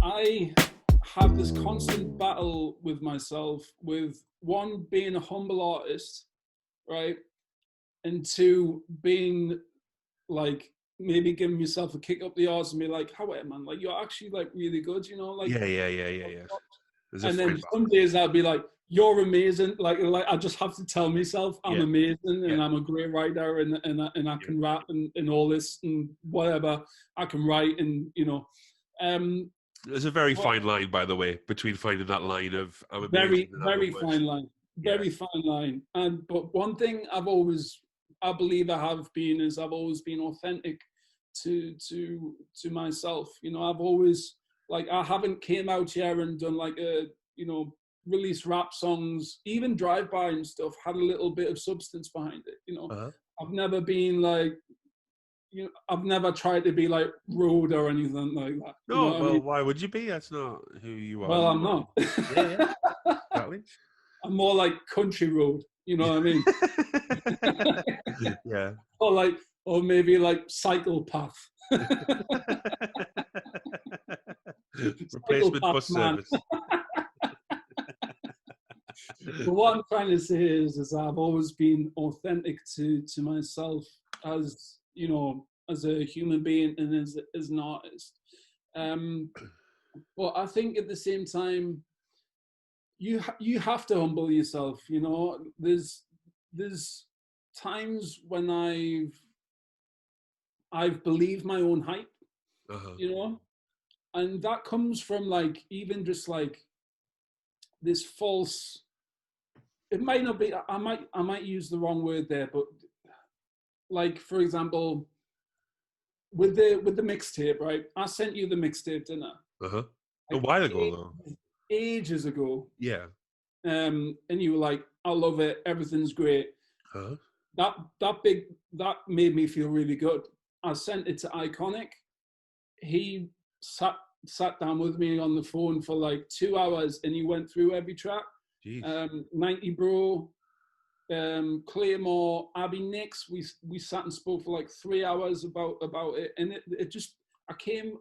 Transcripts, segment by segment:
I have this constant battle with myself, with one, being a humble artist, right? And two, being like, maybe giving myself a kick up the arse and be like, how it, man, like, you're actually like really good, you know, like. Yeah. There's a And then fine some balance. days I'll be like, you're amazing. Like I just have to tell myself I'm Yeah, amazing yeah, and I'm a great writer and I yeah. can rap and all this and whatever I can write and, you know, um, There's a very but fine line, by the way, between finding that line of I'm amazing very, and I'm the very worst. fine line, Yeah. very fine line. And, but one thing I believe I have been is I've always been authentic to myself. You know, I've always, like, I haven't came out here and done like a, you know, release rap songs, even drive by and stuff, had a little bit of substance behind it. You know, Uh-huh. I've never been like, you know, I've never tried to be like rude or anything like that. You know No, what I well, mean? why would you be? That's not who you are. Well, I'm not. Yeah, exactly. I'm more like country road. You know what I mean? Yeah. Or like, or maybe like cycle path. Cycle Replacement path bus man. service. But what I'm trying to say is I've always been authentic to myself as, you know, as a human being and as an artist. Um, but I think at the same time, you have to humble yourself. You know, there's times when I've believed my own hype. Uh-huh. You know, and that comes from like even just like this false. It might not be. I might use the wrong word there, but like for example, with the mixtape, right? I sent you the mixtape, didn't I? Uh-huh. A Like while ago, though. ages ago. Yeah. And you were like, I love it, everything's great. Uh-huh. That made me feel really good. I sent it to Iconic. He sat down with me on the phone for like 2 hours and he went through every track. Jeez. 90 Bro, Claymore, Abby Nicks. We sat and spoke for like 3 hours about it, and it just I came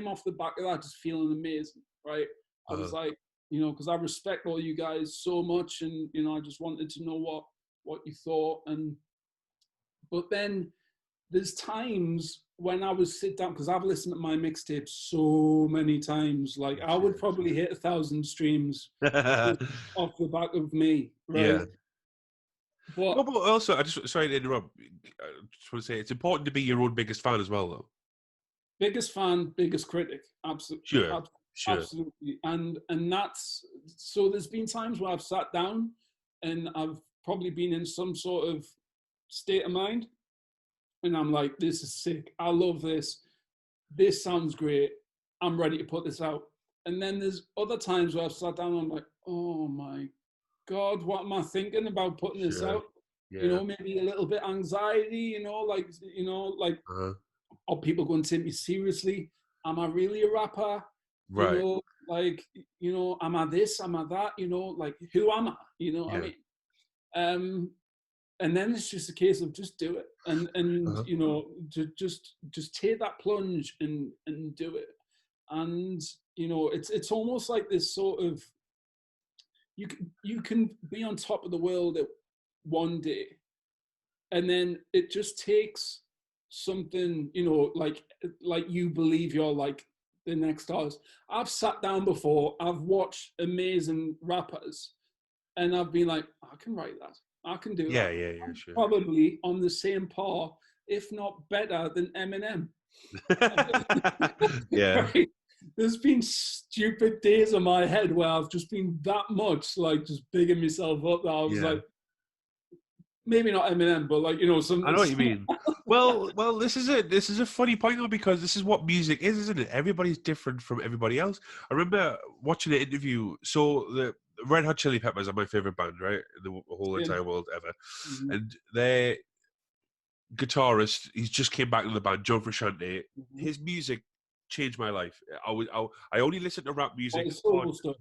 off the back of that just feeling amazing, right? I was Uh-huh. like, you know, because I respect all you guys so much, and you know, I just wanted to know what you thought, and but then there's times when I would sit down because I've listened to my mixtape so many times, like I would probably hit 1,000 streams off the back of me, right? Yeah. But No, but also, I just sorry to interrupt. I just want to say it's important to be your own biggest fan as well, though. biggest fan, biggest critic, absolutely, Sure, sure. absolutely, and that's so. There's been times where I've sat down, and I've probably been in some sort of state of mind, and I'm like, "This is sick. I love this. This sounds great. I'm ready to put this out." And then there's other times where I've sat down, and I'm like, "Oh my God, what am I thinking about putting this Sure. out?" You Yeah. know, maybe a little bit anxiety. Like Uh-huh. are people going to take me seriously? Am I really a rapper? You Right. know, like, you know, am I this? Am I that? You know, like, who am I? You know what I Yeah. mean? Um, and then it's just a case of just do it and Uh-huh. you know, to just take that plunge and do it. And you know, it's almost like this sort of you can be on top of the world at one day and then it just takes something, you know, like you believe you're like the next artist. I've sat down before, I've watched amazing rappers, and I've been like, I can write that, I can do that. Yeah, I'm sure. probably on the same par, if not better than Eminem. Yeah. Right? There's been stupid days in my head where I've just been that much like just bigging myself up that I was Yeah. like, maybe not Eminem, but like, you know, I know what you mean. Well, this is it. This is a funny point though, because this is what music is, isn't it? Everybody's different from everybody else. I remember watching an interview. So the Red Hot Chili Peppers are my favorite band, right, in the whole yeah. entire world ever. Mm-hmm. And their guitarist, he's just came back to the band, John Frusciante. Mm-hmm. His music changed my life. I only listened to rap All music the on. solo stuff.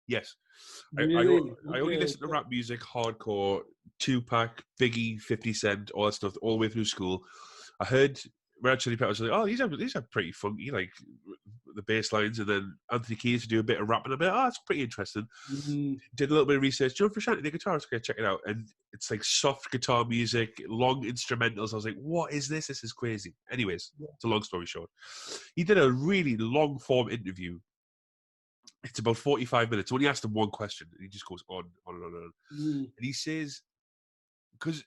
Yes. Really? I only Okay. listen to rap music, hardcore, Tupac, Biggie, 50 Cent, all that stuff, all the way through school. I heard Red Hot Chili Peppers like, oh, these are pretty funky, like the bass lines, and then Anthony Kiedis to do a bit of rapping. I'm like, oh, it's pretty interesting. Mhm. Did a little bit of research. John Frusciante, the guitarist, okay, check it out. And it's like soft guitar music, long instrumentals. I was like, what is this? This is crazy. Anyways, it's a long story short. He did a really long form interview. It's about 45 minutes. When he asked him one question, and he just goes on and on and on. Mhm. And he says, because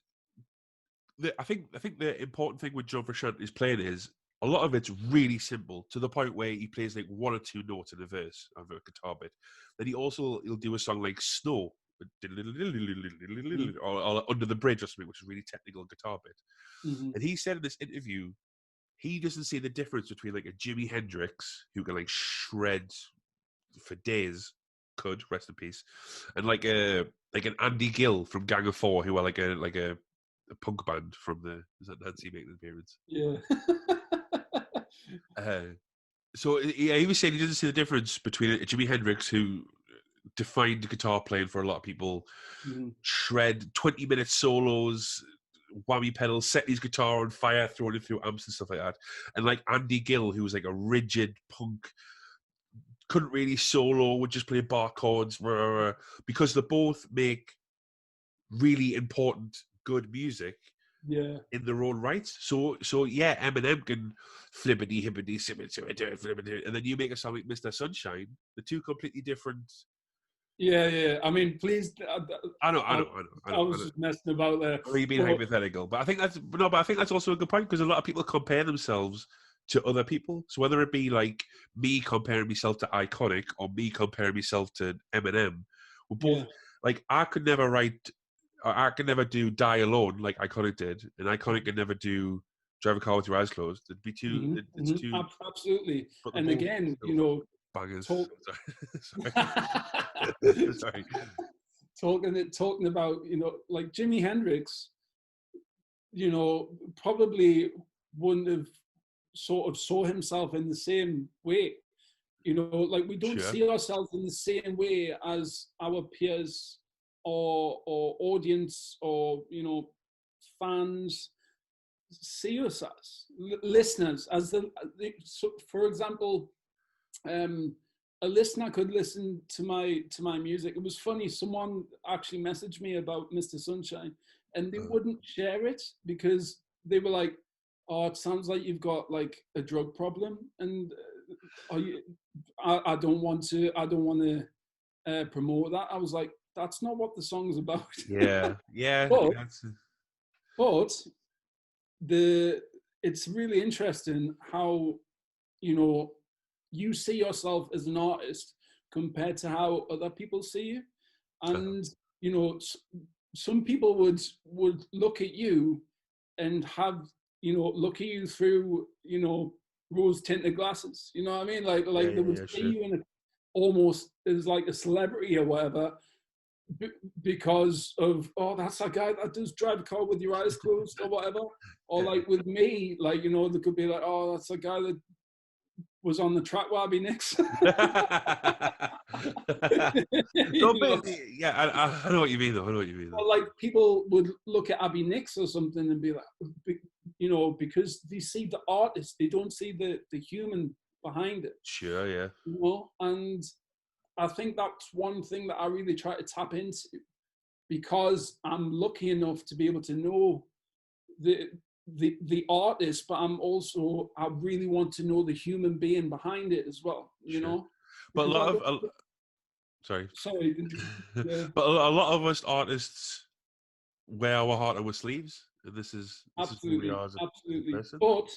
I think the important thing with John Frusciante's playing is a lot of it's really simple to the point where he plays like one or two notes in a verse of a guitar bit. Then he'll do a song like Snow or Under the Bridge or something, which is a really technical guitar bit. Mhm. And he said in this interview, he doesn't see the difference between like a Jimi Hendrix who can like shred for days, could rest in peace, and like an Andy Gill from Gang of Four, who are like a punk band from the is that Nancy making an appearance? Yeah. So he was saying he doesn't see the difference between Jimi Hendrix, who defined guitar playing for a lot of people, Mhm. shred 20-minute solos, whammy pedals, set his guitar on fire, throwing it through amps and stuff like that, and like Andy Gill, who was like a rigid punk, couldn't really solo, would just play bar chords, because they both make really important, good music Yeah. in their own rights. So yeah, Eminem can flippity hippity flippity, and then you make a song like Mr. Sunshine. The two completely different. Yeah, yeah. I mean, please. I I know. was just messing about there. I know you're being But hypothetical, but I think that's no. But I think that's also a good point because a lot of people compare themselves to other people. So whether it be like me comparing myself to Iconic or me comparing myself to Eminem, we're both yeah. like I could never write. I could never do Die Alone like Iconic did, and Iconic could never do Drive a Car with Your Eyes Closed. It'd be too. Hmm. It's Hmm. too. Absolutely. But they're And both again, still bangers. talk, Sorry. Sorry. talking about, like Jimi Hendrix, probably wouldn't have sort of saw himself in the same way. Like we don't Sure. see ourselves in the same way as our peers or audience or fans see us as listeners as so for example, a listener could listen to my music. It was funny, someone actually messaged me about Mr. Sunshine and they wouldn't share it because they were like, oh, it sounds like you've got like a drug problem, and I don't want to promote that. I was like, that's not what the song's about. Yeah. Yeah. but That's, but it's really interesting how you know you see yourself as an artist compared to how other people see you. And some people would look at you and have look at you through rose tinted glasses, you know what I mean, like yeah. they would Yeah. see Sure. you in almost as like a celebrity or whatever, because of, oh, that's a guy that does drive a car with your eyes closed or whatever. Or like with me, like they could be like, oh, that's a guy that was on the track with Abby Nix. No, but yeah, I know what you mean, though. I know what you mean, though. Or like people would look at Abby Nix or something and be like, because they see the artist, they don't see the human behind it. Sure, yeah. And I think that's one thing that I really try to tap into, because I'm lucky enough to be able to know the artist, but I really want to know the human being behind it as well, Sure. But a because lot of sorry, sorry, yeah, but a lot of us artists wear our heart on our sleeves, and this is who we absolutely, are as a absolutely. person. But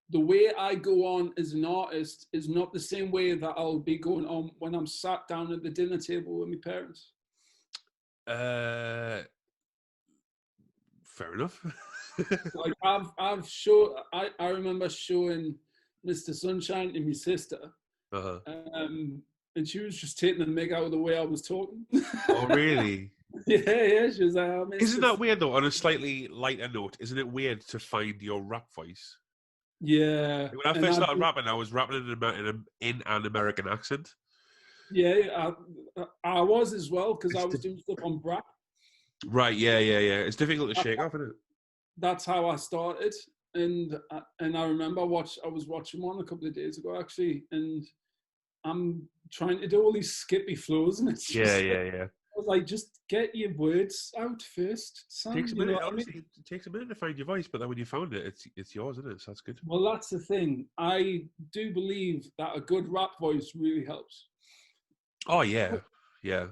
the way I go on as an artist is not the same way that I'll be going on when I'm sat down at the dinner table with my parents. Fair enough. Like I remember showing Mr. Sunshine to my sister, Uh-huh. and she was just taking the mick out of the way I was talking. Oh, really? Yeah, she was like, oh, Isn't that weird, though? On a slightly lighter note, isn't it weird to find your rap voice? Yeah. When I first started rapping, I was rapping in an American accent. Yeah, I was as well because I It's was doing stuff on Brap. right, yeah. It's difficult to shake off, isn't it? That's how I started, and I remember I was watching one a couple of days ago actually, and I'm trying to do all these skippy flows, and it's Yeah, just yeah, yeah. I was like, just get your words out first, Takes Sam. a You know minute. what I mean? Honestly, it takes a minute to find your voice, but then when you found it, it's yours, isn't it? So that's good. Well, that's the thing. I do believe that a good rap voice really helps. Oh yeah, yeah.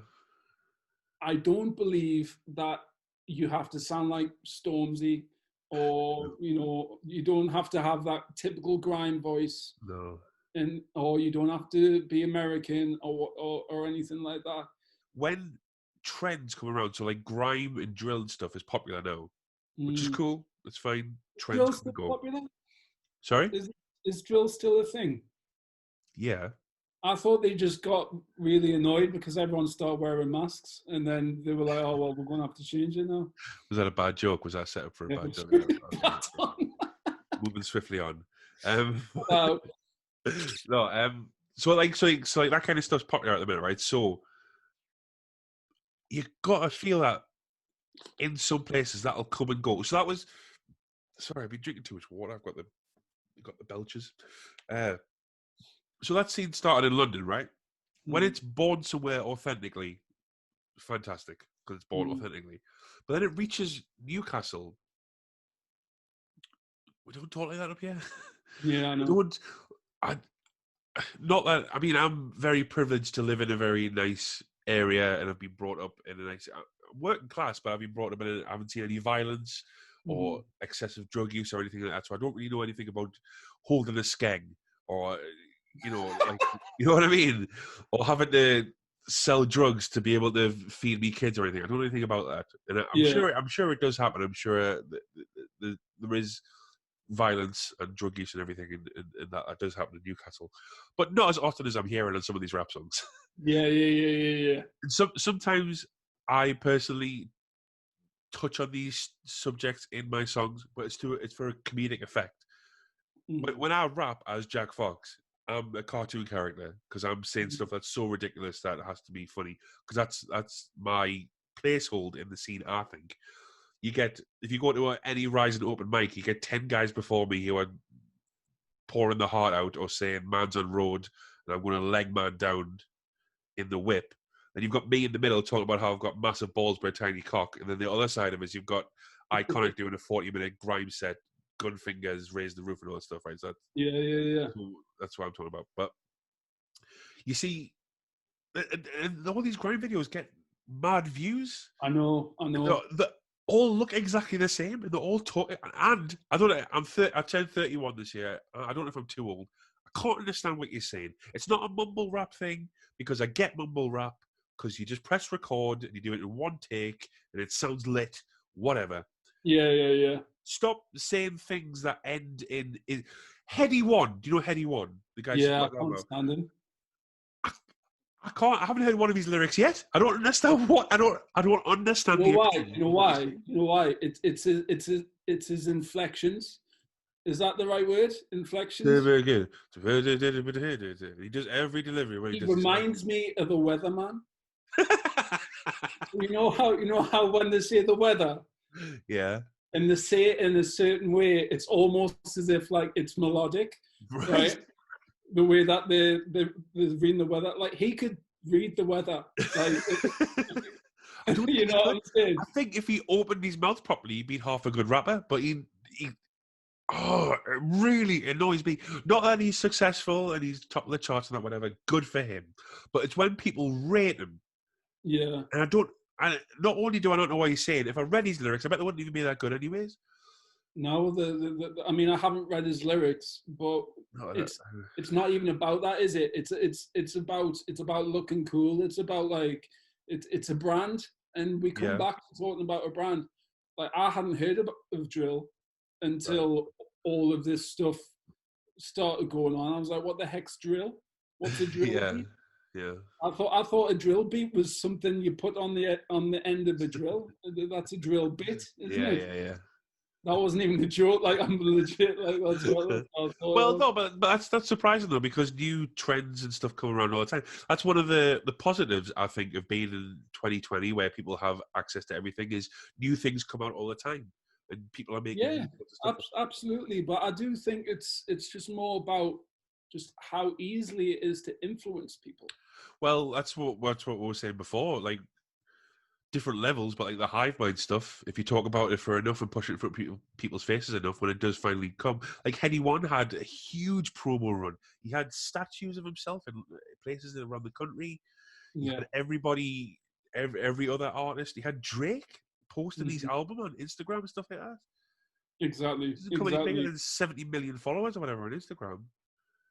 I don't believe that you have to sound like Stormzy, or No, you don't have to have that typical grime voice, no. and or you don't have to be American or anything like that. When trends come around, so like grime and drill and stuff is popular now, which is Mm. cool. It's fine. Trends Drill come still and go. popular? Sorry? Is drill still a thing? Yeah. I thought they just got really annoyed because everyone started wearing masks, and then they were like, "Oh well, we're going to have to change it now." Was that a bad joke? Was that set up for a Yeah, bad it's joke? really Okay. bad on. Moving swiftly on. Um, Uh, no. So like that kind of stuff's popular at the minute, right? So you gotta feel that in some places that'll come and go. So that was. Sorry, I've been drinking too much water. I've got the belches. Uh, so that scene started in London, right? When it's born somewhere authentically, fantastic because it's born authentically. But then it reaches Newcastle. We don't talk like that up here. yeah, I We know. don't. I not that. I mean, I'm very privileged to live in a very nice area, and I've been brought up in a nice working class. But I've been brought up in. I haven't seen any violence or excessive drug use or anything like that. So I don't really know anything about holding a skeng or like you know what I mean, or having to sell drugs to be able to feed me kids or anything. I don't know anything about that, and Yeah, I'm sure it does happen. I'm sure there is violence and drug use and everything, and that does happen in Newcastle, but not as often as I'm hearing on some of these rap songs. yeah. And sometimes I personally touch on these subjects in my songs, but it's for a comedic effect. When I rap as Jack Fox, I'm a cartoon character because I'm saying stuff that's so ridiculous that it has to be funny. Because that's my placehold in the scene. I think you get if you go to any Rising open mic, you get 10 guys before me who are pouring the heart out or saying "man's on road" and I'm going to leg man down in the whip. And you've got me in the middle talking about how I've got massive balls but a tiny cock. And then the other side of it is you've got Iconic doing a 40-minute grime set, gun fingers, raise the roof and all that stuff, right? So Yeah. that's what I'm talking about. But you see, and all these grime videos get mad views. I know. They all look exactly the same, and they're all talking. And I don't know. I turned 31 this year. I don't know if I'm too old. I can't understand what you're saying. It's not a mumble rap thing because I get mumble rap because you just press record and you do it in one take and it sounds lit. Whatever. Yeah. Stop saying things that end in Heady One. Do you know Heady One? The guy. Yeah, I can't stand him. I can't. I haven't heard one of his lyrics yet. I don't understand what. I don't understand You know the why? appeal You know of what he's why? saying. You know why? It's his inflections. Is that the right word? Inflections. Very good. He does every delivery when he He does his reminds me of the weatherman. You know how when they say the weather yeah. and they say it in a certain way, it's almost as if like it's melodic, right? The way that they're reading the weather, like he could read the weather, like I don't think you he know what could. I'm saying? I think if he opened his mouth properly, he'd be half a good rapper. But he it really annoys me. Not that he's successful and he's top of the charts and that whatever. Good for him. But it's when people rate him, Yeah. and I don't. And not only do I not know what he's saying, if I read his lyrics, I bet they wouldn't even be that good anyways. No, I mean, I haven't read his lyrics, but No, it's not even about that, is it? It's about looking cool. It's about like it's a brand, and we come yeah. back to talking about a brand. Like I hadn't heard of drill Right. until all of this stuff started going on. I was like, what the heck's drill? What's a drill Yeah. beat? Yeah. I thought a drill beat was something you put on the end of a drill. That's a drill bit, isn't Yeah. it? Yeah. Yeah. That wasn't even a joke. Like, I'm legit. Like, that's what I thought it Well, was. no, but that's surprising though, because new trends and stuff come around all the time. That's one of the positives, I think, of being in 2020, where people have access to everything. Is new things come out all the time, and people are making new Yeah, stuff. absolutely. But I do think it's just more about just how easily it is to influence people. Well, that's what we were saying before. Like, different levels, but like the hive mind stuff, if you talk about it for enough and push it in front of people's faces enough, when it does finally come, like Heady One had a huge promo run. He had statues of himself in places around the country. He Yeah, had everybody, every other artist. He had Drake posting his mhm. album on Instagram and stuff like that. Exactly, He doesn't come any bigger exactly. than 70 million followers or whatever on Instagram.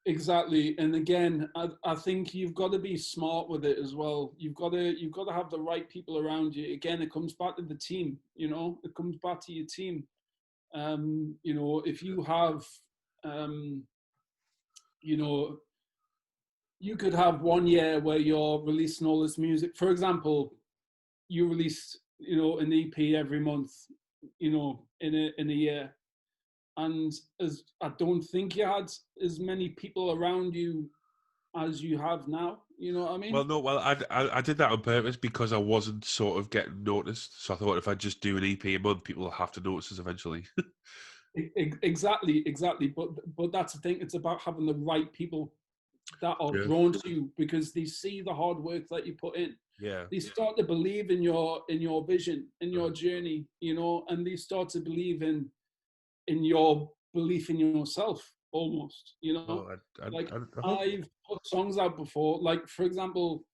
Exactly, and again, I think you've got to be smart with it as well. You've got to have the right people around you. Again, it comes back to the team. You know, it comes back to your team. You know, if you have, um, you know, you could have 1 year where you're releasing all this music. For example, you release, you know, an EP every month, you know, in a year, and as I don't think you had as many people around you as you have now. You know what I Well, mean? no, well, I did that on purpose because I wasn't sort of getting noticed. So I thought if I just do an EP a month, people will have to notice us eventually. Exactly, exactly. But that's the thing. It's about having the right people that are Yeah. drawn to you because they see the hard work that you put in. Yeah. They start to believe in your vision, in your Uh-huh. journey, you know, and they start to believe in your belief in yourself almost, you know. Well, Like, I hope. I've put songs out before, like for example,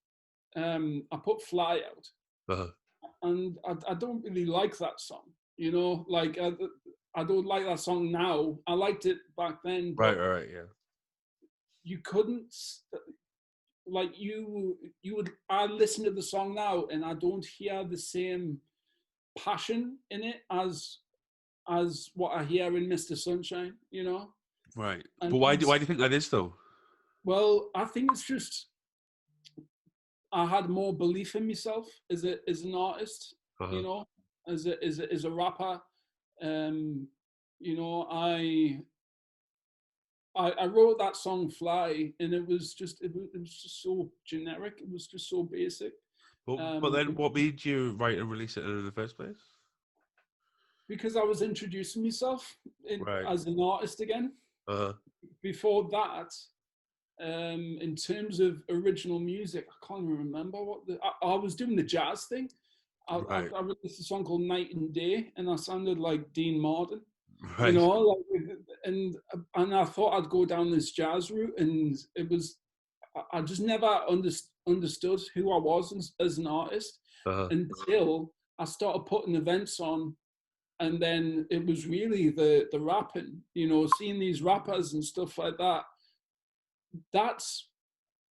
I put Fly out, Uh-huh. and I don't really like that song, you know, like I don't like that song now. I liked it back then, Right, but right, yeah. you couldn't, like, you would, I listen to the song now and I don't hear the same passion in it as what I hear in Mr. Sunshine, you know. Right. And But why do you think that is though? well, I think it's just I had more belief in myself as an artist, you Uh-huh. know, as a rapper. Um, you know, I wrote that song "Fly" and it was just so generic. It was just so basic. But then what made you write and release it in the first place? Because I was introducing myself Right. as an artist again. Uh-huh. Before that, in terms of original music, I can't even remember I was doing the jazz thing. Right. I released a song called Night and Day, and I sounded like Dean Martin, you Right. know, like, and I thought I'd go down this jazz route, and I just never understood who I was as an artist Uh-huh. until I started putting events on, and then it was really the rapping, you know, seeing these rappers and stuff like that. That's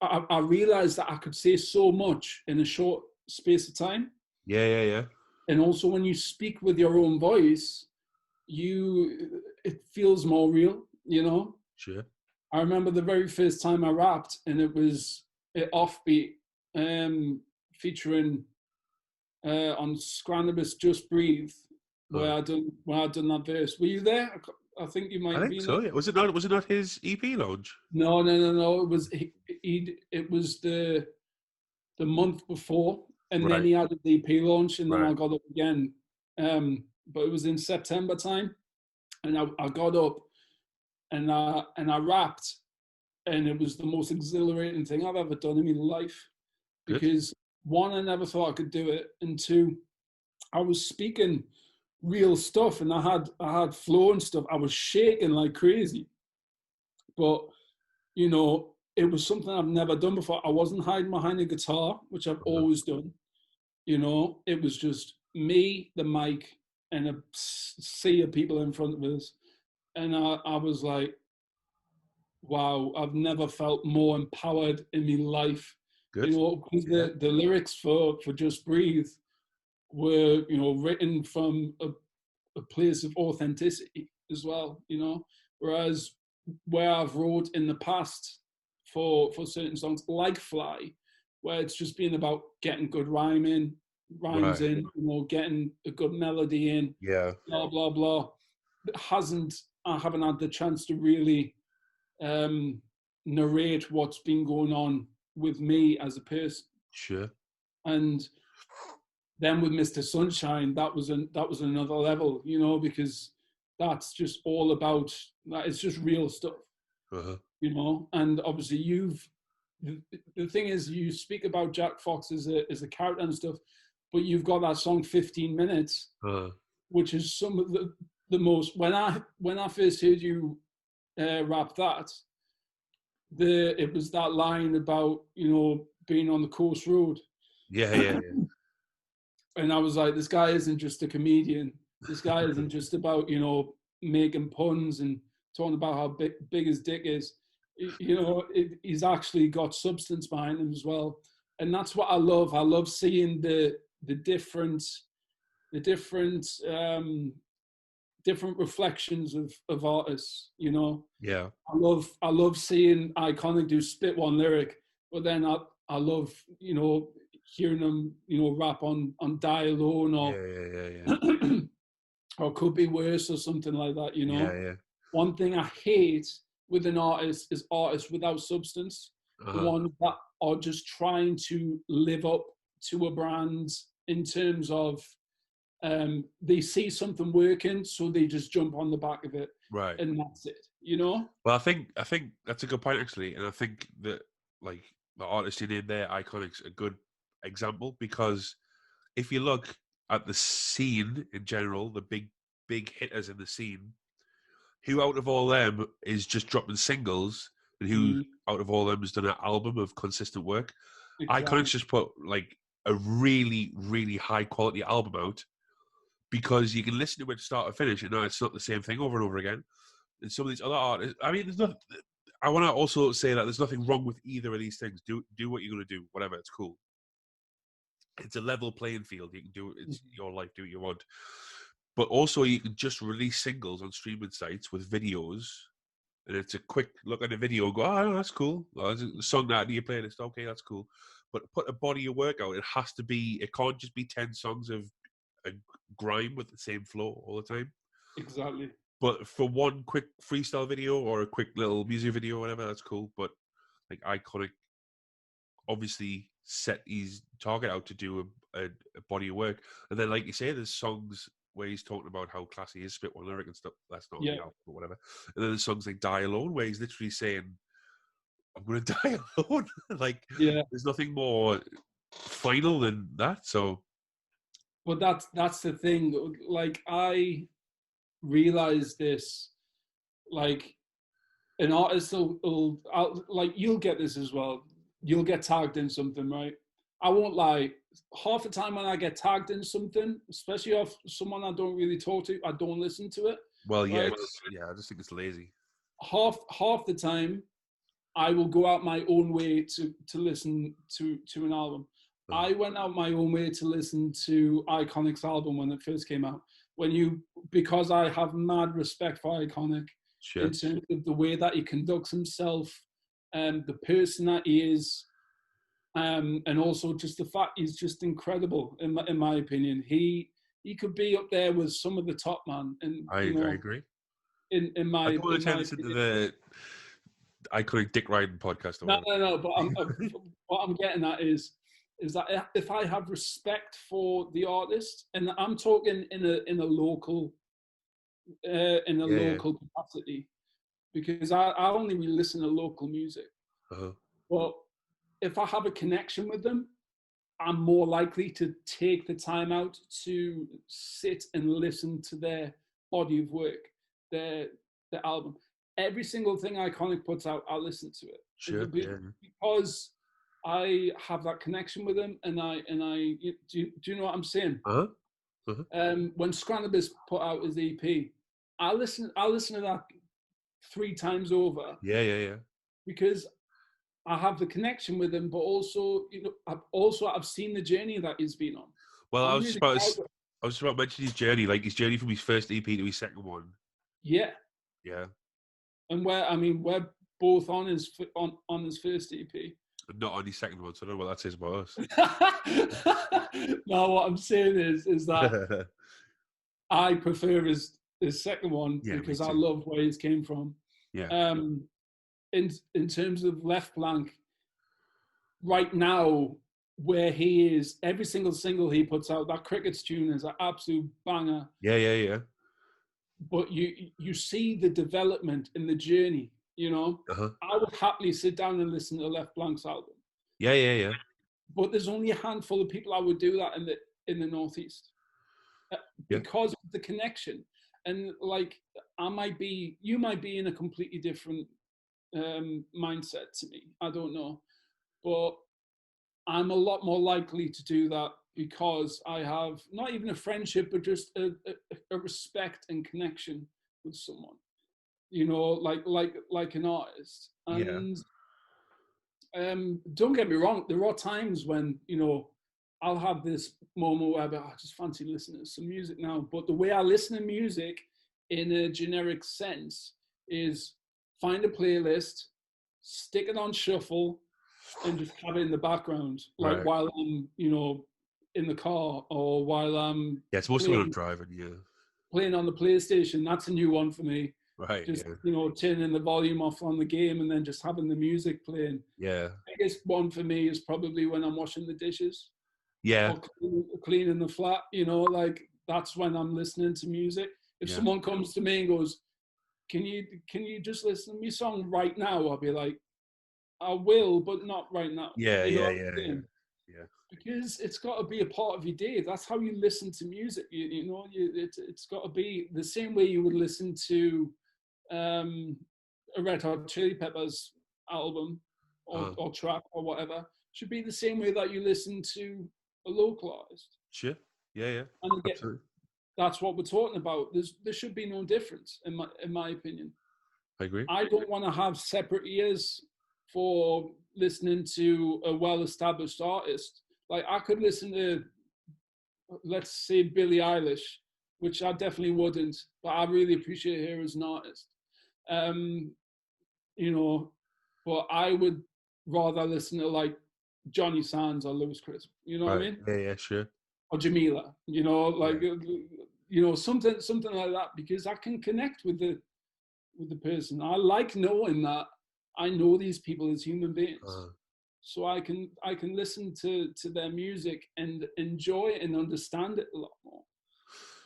I realized that I could say so much in a short space of time. Yeah, yeah, yeah. And also when you speak with your own voice, it feels more real, you know. Sure. I remember the very first time I rapped, and it was Offbeat, featuring on Scranibus Just Breathe, Uh-huh. where I done that verse. Were you there? I think you might I have think been so, there. yeah. Was it not his EP launch? No, no, no, no. It was it was the month before, and then Right, he had a DP launch, and then right. I got up again. But it was in September time, and I got up and I rapped, and it was the most exhilarating thing I've ever done in my life Good. because one, I never thought I could do it, and two, I was speaking real stuff, and I had flow and stuff. I was shaking like crazy, but you know, it was something I've never done before. I wasn't hiding behind a guitar, which I've Uh-huh. always done. You know, it was just me, the mic, and a sea of people in front of us. And I was like, wow, I've never felt more empowered in my life. You Good. know, because Yeah. the lyrics for Just Breathe were, you know, written from a place of authenticity as well, you know. Whereas where I've wrote in the past for certain songs like Fly, where it's just been about getting good rhymes Right. in, you know, getting a good melody in, Yeah. blah blah blah. I haven't had the chance to really narrate what's been going on with me as a person. Sure. And then with Mr. Sunshine, that was another level, you know, because that's just all about that. It's just real stuff, you know. And obviously, the thing is, you speak about Jack Fox as a character and stuff, but you've got that song 15 Minutes, which is some of the most. When I first heard you rap that, it was that line about, you know, being on the coast road. Yeah. And I was like, this guy isn't just a comedian. This guy isn't just about, you know, making puns and talking about how big his dick is. You know, he's actually got substance behind him as well. And that's what I love. I love seeing the different reflections of artists, you know. Yeah. I love seeing Iconic do spit one lyric, but then I love, you know, hearing them, you know, rap on Die Alone or or Could Be Worse or something like that, you know. Yeah. One thing I hate with an artist is artists without substance, the ones that are just trying to live up to a brand in terms of they see something working, so they just jump on the back of it, right? And that's it, you know. Well, I think that's a good point actually, and I think that like the artist you named there, Iconic's a good example, because if you look at the scene in general, the big hitters in the scene, who out of all them is just dropping singles, and who out of all them has done an album of consistent work? Exactly. Iconic's just put like a really, really high quality album out, because you can listen to it start to finish, and now it's not the same thing over and over again. And some of these other artists, I mean, I want to also say that there's nothing wrong with either of these things. Do what you're going to do, whatever, it's cool. It's a level playing field. You can do it. It's your life. Do what you want. But also, you can just release singles on streaming sites with videos, and it's a quick look at the video and go, oh, that's cool. Oh, there's a song that you playlist. Okay, that's cool. But put a body of work out. It has to be. It can't just be 10 songs of a grime with the same flow all the time. Exactly. But for one quick freestyle video or a quick little music video or whatever, that's cool. But like Iconic obviously set his target out to do a body of work. And then, like you say, there's songs where he's talking about how classy is spit one lyric and stuff. That's not on the album, but whatever. And then there's songs like Die Alone, where he's literally saying, I'm going to die alone. Like, there's nothing more final than that. So, but that's the thing. Like, I realize this, like, an artist will like, you'll get this as well. You'll get tagged in something, right? I won't lie. Half the time when I get tagged in something, especially off someone I don't really talk to, I don't listen to it. Well, yeah, right? I just think it's lazy. Half the time, I will go out my own way to listen to an album. I went out my own way to listen to Iconic's album when it first came out. Because I have mad respect for Iconic in terms of the way that he conducts himself, the person that he is, and also just the fact he's just incredible in my opinion. He could be up there with some of the top man. And I agree. In my, I don't want to turn this into the Iconic Dick Riding podcast. No. But what I'm getting at is that if I have respect for the artist, and I'm talking in a local local capacity, because I only really listen to local music. But if I have a connection with them, I'm more likely to take the time out to sit and listen to their body of work, their album. Every single thing Iconic puts out, I listen to it. Because I have that connection with them, and do you know what I'm saying? When Scranabis put out his EP, I listen to that 3 times over. Yeah. Because I have the connection with him, but also, you know, I've seen the journey that he's been on. Well, I was just about to mention his journey, like his journey from his first EP to his second one. Yeah. And we're both on his first EP. But not on his second one, so I don't know what that says about us. No, what I'm saying is that I prefer the second one, Yeah, me because I too. love where he came from. Yeah. In terms of Left Flank, right now, where he is, every single single he puts out, that Crickets tune is an absolute banger. Yeah. But you see the development in the journey. You know, Uh-huh. I would happily sit down and listen to Left Flank's album. Yeah. But there's only a handful of people I would do that in the Northeast, Yeah. because of the connection. And like, you might be in a completely different mindset to me. I don't know, but I'm a lot more likely to do that because I have not even a friendship, but just a respect and connection with someone. You know, like an artist. Yeah. And don't get me wrong, there are times when, you know, I'll have this moment where I just fancy listening to some music now. But the way I listen to music in a generic sense is find a playlist, stick it on shuffle, and just have it in the background, like Right. while I'm, you know, in the car, or while I'm Yeah, it's mostly when I'm driving, playing on the PlayStation. That's a new one for me. Right, Just, yeah. you know, turning the volume off on the game and then just having the music playing. Yeah. Biggest one for me is probably when I'm washing the dishes Yeah. or cleaning the flat. You know, like that's when I'm listening to music. If Yeah. someone comes to me and goes, can you just listen to me song right now? I'll be like, I will, but not right now. Yeah. You know what I'm saying? Yeah. Because it's got to be a part of your day. That's how you listen to music. You know, it's got to be the same way you would listen to a Red Hot Chili Peppers album or track or whatever. Should be the same way that you listen to a local artist. Sure. Yeah. And again, Absolutely. that's what we're talking about. There should be no difference in my opinion. I agree. I don't want to have separate ears for listening to a well-established artist. Like I could listen to, let's say, Billie Eilish, which I definitely wouldn't, but I really appreciate her as an artist. You know, but I would rather listen to like Johnny Sands or Louis Chris. You know what I mean? Yeah, sure. Or Jamila. You know, like you know, something like that, because I can connect with the person. I like knowing that I know these people as human beings. So I can listen to their music and enjoy it and understand it a lot more.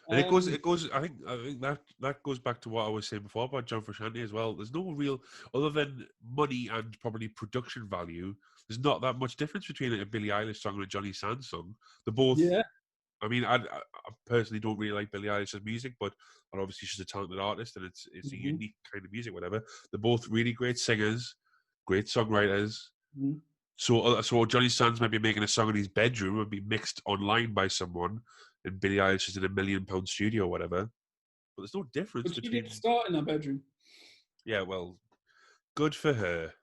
And it goes. I think that goes back to what I was saying before about John Frusciante as well. There's no real, other than money and probably production value. There's not that much difference between a Billie Eilish song and a Johnny Sands song. They're both. Yeah. I mean, I personally don't really like Billie Eilish's music, but obviously she's a talented artist and it's a unique kind of music, whatever. They're both really great singers, great songwriters. Mm-hmm. So Johnny Sands might be making a song in his bedroom and be mixed online by someone, and Billie Eilish is in $1 million studio or whatever. But there's no difference But she between. didn't start in her bedroom. Yeah, well, good for her.